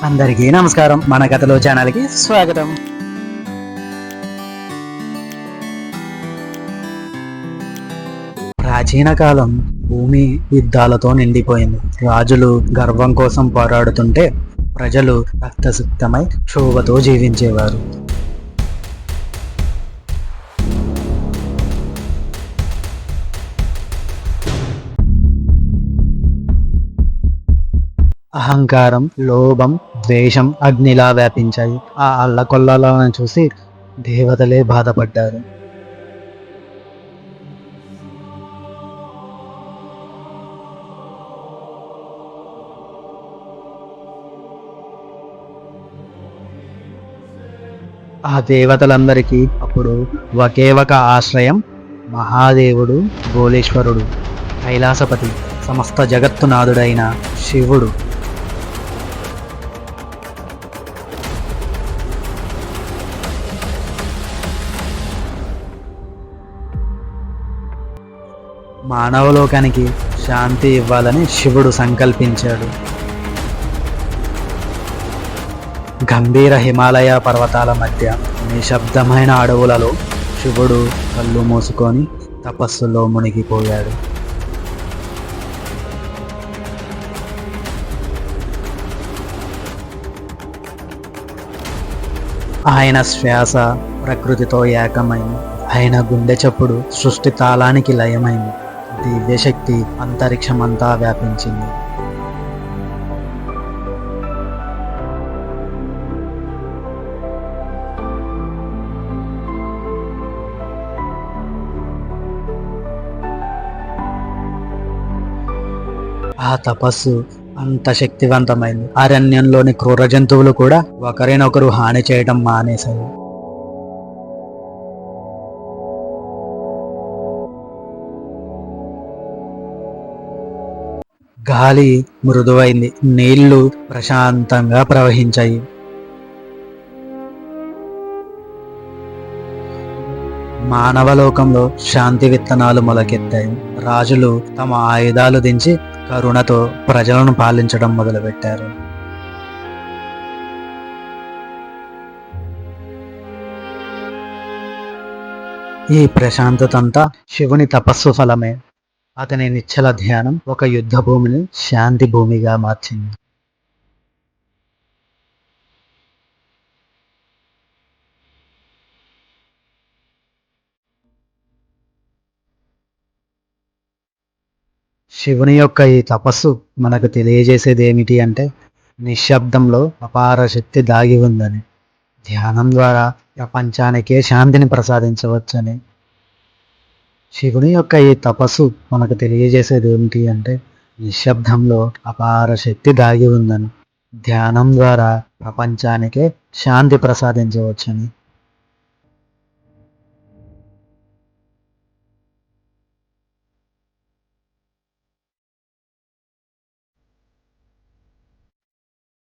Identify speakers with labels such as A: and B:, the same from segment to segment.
A: అందరికీ నమస్కారం. మన కథలో ఛానల్కి స్వాగతం. ప్రాచీన కాలం భూమి యుద్ధాలతో నిండిపోయింది. రాజులు గర్వం కోసం పోరాడుతుంటే ప్రజలు రక్తసిక్తమై క్షోభతో జీవించేవారు. అహంకారం, లోభం, ద్వేషం అగ్నిలా వ్యాపించాయి. ఆ అల్లకొల్లాలను చూసి దేవతలే బాధపడ్డారు. ఆ దేవతలందరికీ అప్పుడు ఒకే ఒక ఆశ్రయం, మహాదేవుడు, భోలేశ్వరుడు, కైలాసపతి, సమస్త జగత్తునాథుడైన శివుడు. మానవలోకానికి శాంతి ఇవ్వాలని శివుడు సంకల్పించాడు. గంభీర హిమాలయ పర్వతాల మధ్య నిశ్శబ్దమైన అడవులలో శివుడు కళ్ళు మూసుకొని తపస్సులో మునిగిపోయాడు. ఆయన శ్వాస ప్రకృతితో ఏకమైంది. ఆయన గుండె చప్పుడు సృష్టి తాళానికి లయమైంది. దివ్యశక్తి అంతరిక్షమంతా వ్యాపించింది. ఆ తపస్సు అంత శక్తివంతమైంది. అరణ్యంలోని క్రూర జంతువులు కూడా ఒకరినొకరు హాని చేయడం మానేశాయి. గాలి మృదువైంది. నీళ్లు ప్రశాంతంగా ప్రవహించాయి. మానవలోకంలో శాంతి విత్తనాలు మొలకెత్తాయి. రాజులు తమ ఆయుధాలు దించి కరుణతో ప్రజలను పాలించడం మొదలుపెట్టారు. ఈ ప్రశాంతతంతా శివుని తపస్సు ఫలమే. అతని నిశ్చల ధ్యానం ఒక యుద్ధ భూమిని శాంతి భూమిగా మార్చింది. శివుని యొక్క ఈ తపస్సు మనకు తెలియజేసేది ఏమిటి అంటే, నిశ్శబ్దంలో అపార శక్తి దాగి ఉందని, ధ్యానం ద్వారా ప్రపంచానికే శాంతిని ప్రసాదించవచ్చని. శివుని యొక్క ఈ తపస్సు మనకు తెలియజేసేది ఏమిటి అంటే, నిశ్శబ్దంలో అపార శక్తి దాగి ఉందని, ధ్యానం ద్వారా ప్రపంచానికే శాంతి ప్రసాదించవచ్చని.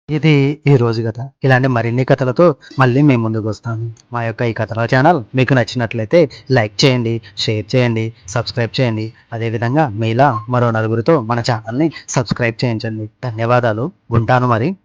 A: ఇది ఈ రోజు కథ. ఇలాంటి మరిన్ని కథలతో మళ్ళీ మేము ముందుకు వస్తాము. మా యొక్క ఈ కథల ఛానల్ మీకు నచ్చినట్లయితే లైక్ చేయండి, షేర్ చేయండి, సబ్స్క్రైబ్ చేయండి. అదేవిధంగా మీలా మరో నలుగురితో మన ఛానల్ని సబ్స్క్రైబ్ చేయించండి. ధన్యవాదాలు. ఉంటాను మరి.